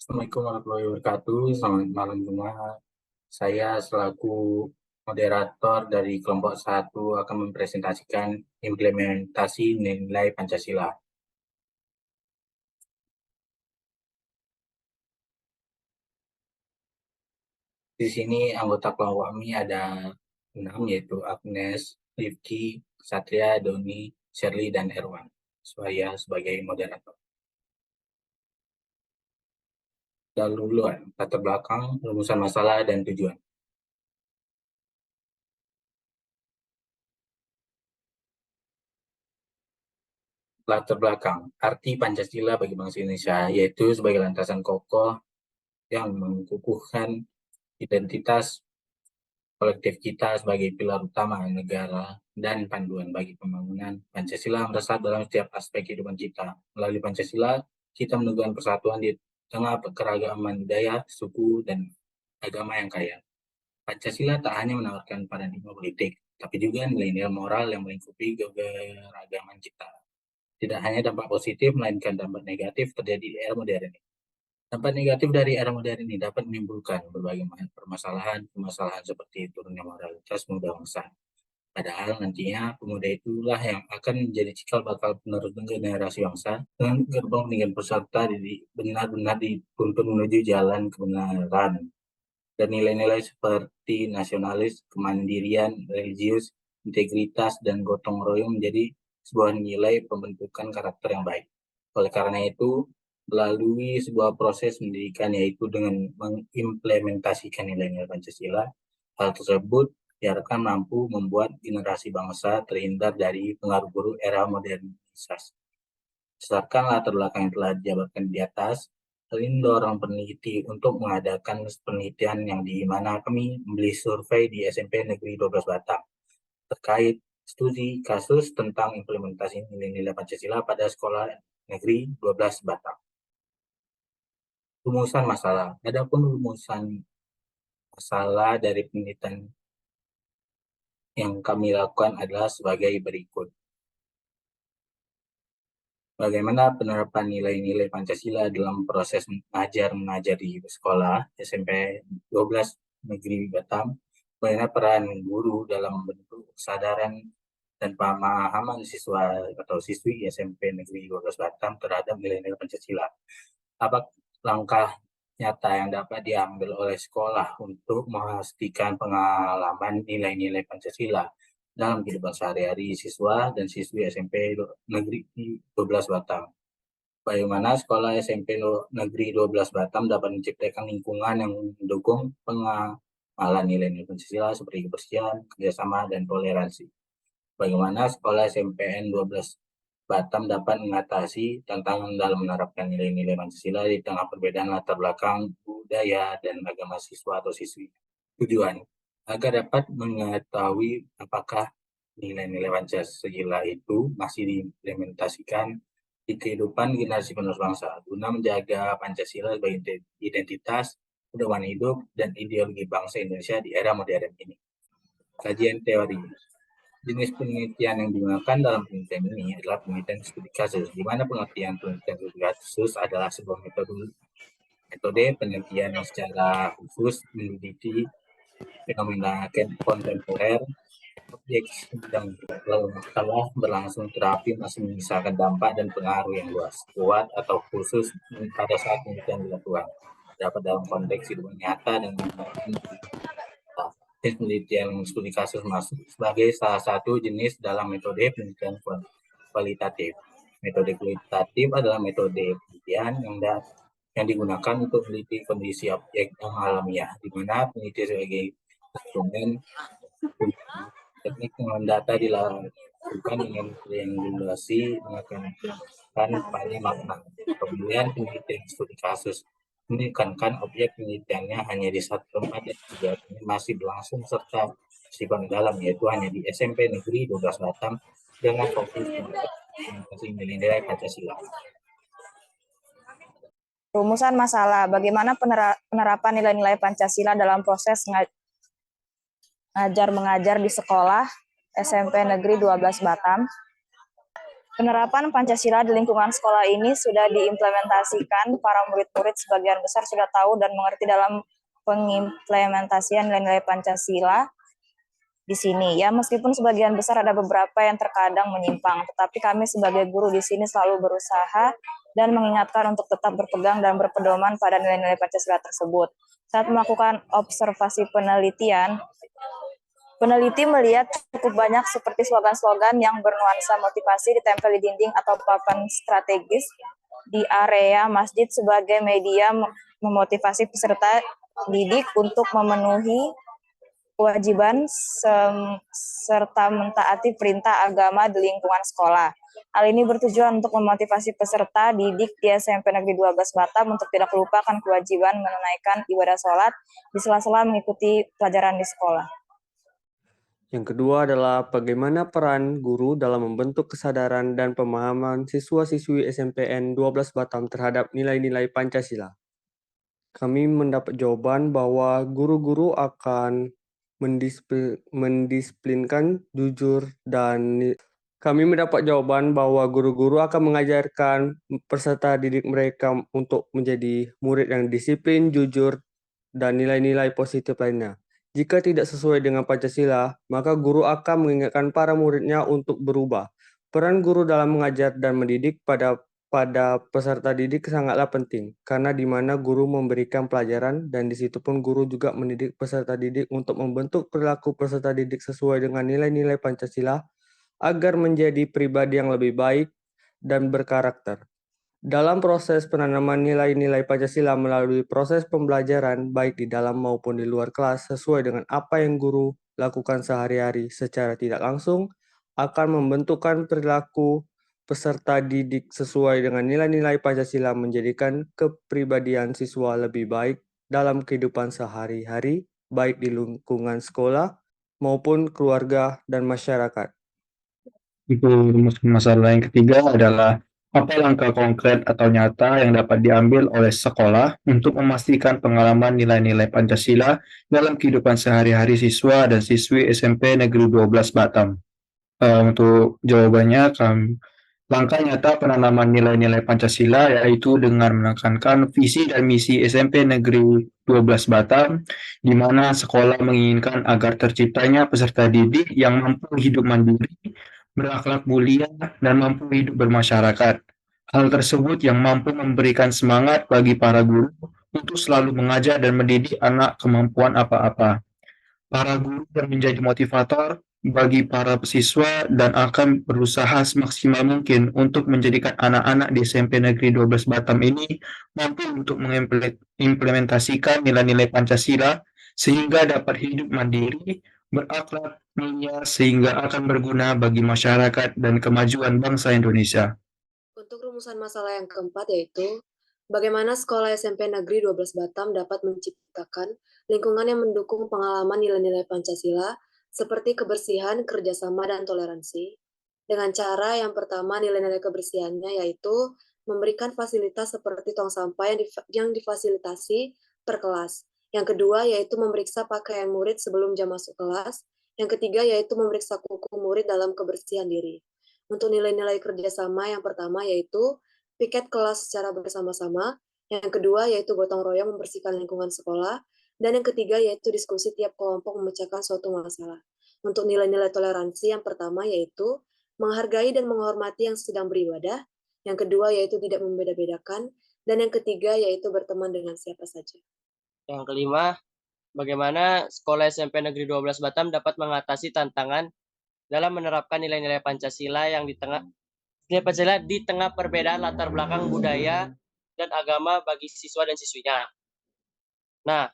Assalamualaikum warahmatullahi wabarakatuh. Selamat malam semua. Saya selaku moderator dari kelompok 1 akan mempresentasikan implementasi nilai Pancasila. Di sini anggota kelompok kami ada 6, yaitu Agnes, Rifki, Satria, Doni, Shirley, dan Erwan. Saya sebagai moderator. Lalu latar belakang, rumusan masalah, dan tujuan. Latar belakang, arti Pancasila bagi bangsa Indonesia, yaitu sebagai landasan kokoh yang mengukuhkan identitas kolektif kita sebagai pilar utama negara dan panduan bagi pembangunan. Pancasila meresap dalam setiap aspek kehidupan kita. Melalui Pancasila, kita meneguhkan persatuan di tengah keragaman budaya, suku, dan agama yang kaya. Pancasila tak hanya menawarkan paradigma politik, tapi juga nilai-nilai moral yang melingkupi keberagaman kita. Tidak hanya dampak positif, melainkan dampak negatif terjadi di era modern ini. Dampak negatif dari era modern ini dapat menimbulkan berbagai permasalahan seperti turunnya moralitas muda bangsa. Padahal nantinya pemuda itulah yang akan menjadi cikal bakal penerus generasi bangsa dengan gerbong dengan peserta benar-benar dituntun menuju jalan kebenaran. Dan nilai-nilai seperti nasionalis, kemandirian, religius, integritas, dan gotong royong menjadi sebuah nilai pembentukan karakter yang baik. Oleh karena itu, melalui sebuah proses pendidikan, yaitu dengan mengimplementasikan nilai-nilai Pancasila, hal tersebut diharapkan mampu membuat generasi bangsa terhindar dari pengaruh buruk era modernisasi. Berdasarkan latar belakang yang telah dijabarkan di atas, hal ini mendorong peneliti untuk mengadakan penelitian yang di mana kami membeli survei di SMP Negeri 12 Batam terkait studi kasus tentang implementasi nilai-nilai Pancasila pada sekolah negeri 12 Batam. Rumusan masalah. Adapun rumusan masalah dari penelitian yang kami lakukan adalah sebagai berikut. Bagaimana penerapan nilai-nilai Pancasila dalam proses mengajar di sekolah SMP 12 Negeri Batam, bagaimana peran guru dalam bentuk kesadaran dan pemahaman siswa atau siswi SMP Negeri 12 Batam terhadap nilai-nilai Pancasila. Apa langkah nyata yang dapat diambil oleh sekolah untuk memastikan pengalaman nilai-nilai Pancasila dalam kehidupan sehari-hari siswa dan siswi SMP Negeri 12 Batam. Bagaimana sekolah SMP Negeri 12 Batam dapat menciptakan lingkungan yang mendukung pengamalan nilai-nilai Pancasila seperti kebersihan, kerjasama, dan toleransi. Bagaimana sekolah SMPN 12 Batam dapat mengatasi tantangan dalam menerapkan nilai-nilai Pancasila di tengah perbedaan latar belakang budaya dan agama siswa atau siswi. Tujuan agar dapat mengetahui apakah nilai-nilai Pancasila itu masih diimplementasikan di kehidupan generasi penerus bangsa guna menjaga Pancasila sebagai identitas, pedoman hidup, dan ideologi bangsa Indonesia di era modern ini. Kajian teori. Jenis penelitian yang digunakan dalam penelitian ini adalah penelitian studi kasus, di mana penelitian studi kasus adalah sebuah metode penelitian yang secara khusus meneliti fenomena kontemporer, objek sedang telah berlangsung terapi masih menyisakan dampak dan pengaruh yang luas, kuat atau khusus pada saat penelitian dilakukan. Dapat dalam konteks hidup nyata dan penelitian studi kasus masuk sebagai salah satu jenis dalam metode penelitian kualitatif. Metode kualitatif adalah metode penelitian yang digunakan untuk meneliti kondisi objek yang alamiah, di mana peneliti sebagai instrumen teknik pengelolaan data dilakukan dengan triangulasi mengakibatkan banyak makna. Kemudian penelitian studi kasus menekankan objek penelitiannya hanya di satu tempat dan kegiatannya masih berlangsung serta bersifat dalam, yaitu hanya di SMP Negeri 12 Batam dengan fokus implementasi nilai-nilai Pancasila. Rumusan masalah, bagaimana penerapan nilai-nilai Pancasila dalam proses ngajar-mengajar di sekolah SMP Negeri 12 Batam. Penerapan Pancasila di lingkungan sekolah ini sudah diimplementasikan, para murid-murid sebagian besar sudah tahu dan mengerti dalam pengimplementasian nilai-nilai Pancasila di sini. Ya, meskipun sebagian besar ada beberapa yang terkadang menyimpang, tetapi kami sebagai guru di sini selalu berusaha dan mengingatkan untuk tetap berpegang dan berpedoman pada nilai-nilai Pancasila tersebut. Saat melakukan observasi penelitian, peneliti melihat cukup banyak seperti slogan-slogan yang bernuansa motivasi ditempel di dinding atau papan strategis di area masjid sebagai media memotivasi peserta didik untuk memenuhi kewajiban serta mentaati perintah agama di lingkungan sekolah. Hal ini bertujuan untuk memotivasi peserta didik di SMP Negeri 12 Batam untuk tidak melupakan kewajiban menunaikan ibadah sholat di sela-sela mengikuti pelajaran di sekolah. Yang kedua adalah bagaimana peran guru dalam membentuk kesadaran dan pemahaman siswa-siswi SMPN 12 Batam terhadap nilai-nilai Pancasila. Kami mendapat jawaban bahwa guru-guru akan mendisiplinkan, jujur, dan kami mendapat jawaban bahwa guru-guru akan mengajarkan peserta didik mereka untuk menjadi murid yang disiplin, jujur, dan nilai-nilai positif lainnya. Jika tidak sesuai dengan Pancasila, maka guru akan mengingatkan para muridnya untuk berubah. Peran guru dalam mengajar dan mendidik pada peserta didik sangatlah penting, karena di mana guru memberikan pelajaran dan di situ pun guru juga mendidik peserta didik untuk membentuk perilaku peserta didik sesuai dengan nilai-nilai Pancasila agar menjadi pribadi yang lebih baik dan berkarakter. Dalam proses penanaman nilai-nilai Pancasila melalui proses pembelajaran baik di dalam maupun di luar kelas sesuai dengan apa yang guru lakukan sehari-hari secara tidak langsung akan membentukkan perilaku peserta didik sesuai dengan nilai-nilai Pancasila menjadikan kepribadian siswa lebih baik dalam kehidupan sehari-hari baik di lingkungan sekolah maupun keluarga dan masyarakat. Itu masalah yang ketiga adalah apa langkah konkret atau nyata yang dapat diambil oleh sekolah untuk memastikan pengalaman nilai-nilai Pancasila dalam kehidupan sehari-hari siswa dan siswi SMP Negeri 12 Batam. Untuk jawabannya, langkah nyata penanaman nilai-nilai Pancasila yaitu dengan menekankan visi dan misi SMP Negeri 12 Batam, di mana sekolah menginginkan agar terciptanya peserta didik yang mampu hidup mandiri, berakhlak mulia, dan mampu hidup bermasyarakat. Hal tersebut yang mampu memberikan semangat bagi para guru untuk selalu mengajar dan mendidik anak kemampuan apa-apa. Para guru yang menjadi motivator bagi para siswa dan akan berusaha semaksimal mungkin untuk menjadikan anak-anak di SMP Negeri 12 Batam ini mampu untuk mengimplementasikan nilai-nilai Pancasila sehingga dapat hidup mandiri, berakhlak mulia sehingga akan berguna bagi masyarakat dan kemajuan bangsa Indonesia. Untuk rumusan masalah yang keempat yaitu, bagaimana sekolah SMP Negeri 12 Batam dapat menciptakan lingkungan yang mendukung pengalaman nilai-nilai Pancasila seperti kebersihan, kerjasama, dan toleransi. Dengan cara yang pertama nilai-nilai kebersihannya yaitu memberikan fasilitas seperti tong sampah yang difasilitasi per kelas. Yang kedua yaitu memeriksa pakaian murid sebelum jam masuk kelas. Yang ketiga yaitu memeriksa kuku murid dalam kebersihan diri. Untuk nilai-nilai kerjasama yang pertama yaitu piket kelas secara bersama-sama, yang kedua yaitu gotong royong membersihkan lingkungan sekolah, dan yang ketiga yaitu diskusi tiap kelompok memecahkan suatu masalah. Untuk nilai-nilai toleransi yang pertama yaitu menghargai dan menghormati yang sedang beribadah, yang kedua yaitu tidak membeda-bedakan, dan yang ketiga yaitu berteman dengan siapa saja. Yang kelima, bagaimana sekolah SMP Negeri 12 Batam dapat mengatasi tantangan dalam menerapkan nilai-nilai Pancasila di tengah perbedaan latar belakang budaya dan agama bagi siswa dan siswinya. Nah,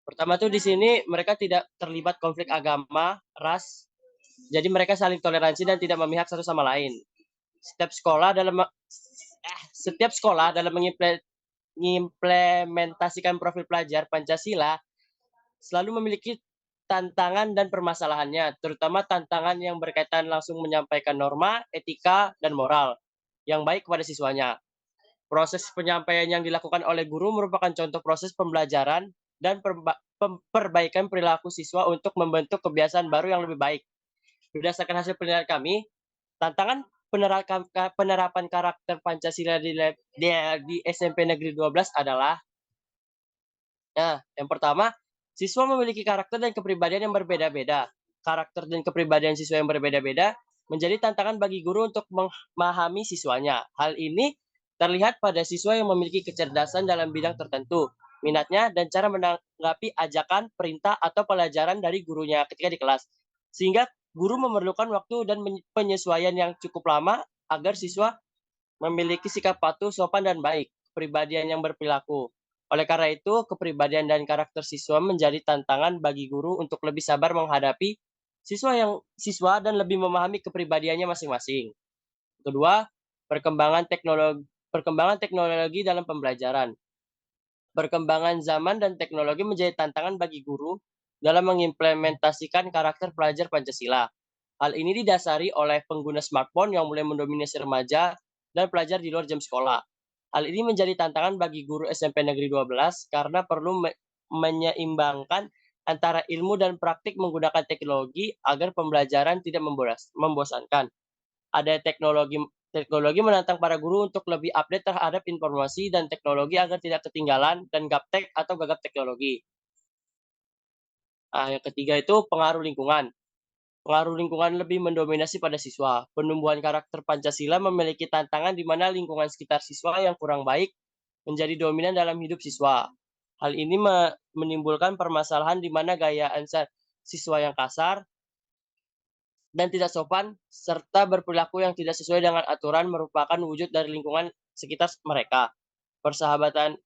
pertama tuh di sini mereka tidak terlibat konflik agama, ras, jadi mereka saling toleransi dan tidak memihak satu sama lain. Setiap sekolah dalam mengimplementasikan profil pelajar Pancasila selalu memiliki tantangan dan permasalahannya, terutama tantangan yang berkaitan langsung menyampaikan norma, etika, dan moral yang baik kepada siswanya. Proses penyampaian yang dilakukan oleh guru merupakan contoh proses pembelajaran dan perbaikan perilaku siswa untuk membentuk kebiasaan baru yang lebih baik. Berdasarkan hasil penilaian kami, tantangan penerapan karakter Pancasila di SMP Negeri 12 adalah, yang pertama, siswa memiliki karakter dan kepribadian yang berbeda-beda. Karakter dan kepribadian siswa yang berbeda-beda menjadi tantangan bagi guru untuk memahami siswanya. Hal ini terlihat pada siswa yang memiliki kecerdasan dalam bidang tertentu, minatnya, dan cara menanggapi ajakan, perintah, atau pelajaran dari gurunya ketika di kelas. Sehingga guru memerlukan waktu dan penyesuaian yang cukup lama agar siswa memiliki sikap patuh, sopan, dan baik, kepribadian yang berperilaku. Oleh karena itu, kepribadian dan karakter siswa menjadi tantangan bagi guru untuk lebih sabar menghadapi siswa dan lebih memahami kepribadiannya masing-masing. Kedua, perkembangan teknologi dalam pembelajaran. Perkembangan zaman dan teknologi menjadi tantangan bagi guru dalam mengimplementasikan karakter pelajar Pancasila. Hal ini didasari oleh pengguna smartphone yang mulai mendominasi remaja dan pelajar di luar jam sekolah. Hal ini menjadi tantangan bagi guru SMP Negeri 12 karena perlu menyeimbangkan antara ilmu dan praktik menggunakan teknologi agar pembelajaran tidak membosankan. Ada teknologi menantang para guru untuk lebih update terhadap informasi dan teknologi agar tidak ketinggalan dan gaptek atau gagap teknologi. Yang ketiga itu pengaruh lingkungan. Pengaruh lingkungan lebih mendominasi pada siswa. Penumbuhan karakter Pancasila memiliki tantangan di mana lingkungan sekitar siswa yang kurang baik menjadi dominan dalam hidup siswa. Hal ini menimbulkan permasalahan di mana gaya ansar siswa yang kasar dan tidak sopan, serta berperilaku yang tidak sesuai dengan aturan merupakan wujud dari lingkungan sekitar mereka. Persahabatan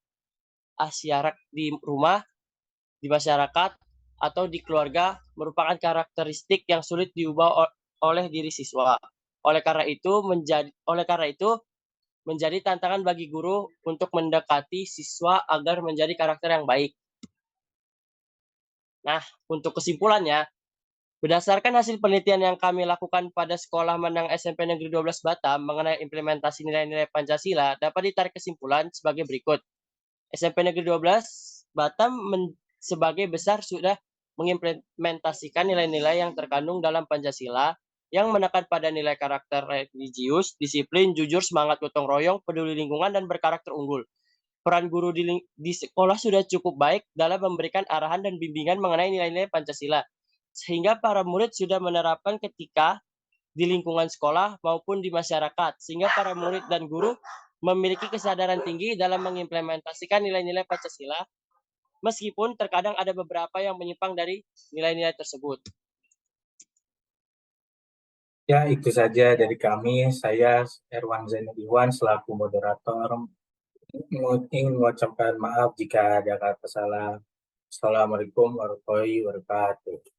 asyarak di rumah, di masyarakat, atau di keluarga merupakan karakteristik yang sulit diubah oleh diri siswa. Oleh karena itu menjadi tantangan bagi guru untuk mendekati siswa agar menjadi karakter yang baik. Nah, untuk kesimpulannya, berdasarkan hasil penelitian yang kami lakukan pada Sekolah Menengah SMP Negeri 12 Batam mengenai implementasi nilai-nilai Pancasila, dapat ditarik kesimpulan sebagai berikut. SMP Negeri 12 Batam sebagai besar sudah mengimplementasikan nilai-nilai yang terkandung dalam Pancasila yang menekan pada nilai karakter religius, disiplin, jujur, semangat gotong royong, peduli lingkungan, dan berkarakter unggul. Peran guru di sekolah sudah cukup baik dalam memberikan arahan dan bimbingan mengenai nilai-nilai Pancasila, sehingga para murid sudah menerapkan ketika di lingkungan sekolah maupun di masyarakat, sehingga para murid dan guru memiliki kesadaran tinggi dalam mengimplementasikan nilai-nilai Pancasila, meskipun terkadang ada beberapa yang menyimpang dari nilai-nilai tersebut. Ya, itu saja dari kami. Saya Erwan Zainul Iwan selaku moderator ingin mengucapkan maaf jika ada kata salah. Assalamualaikum warahmatullahi wabarakatuh.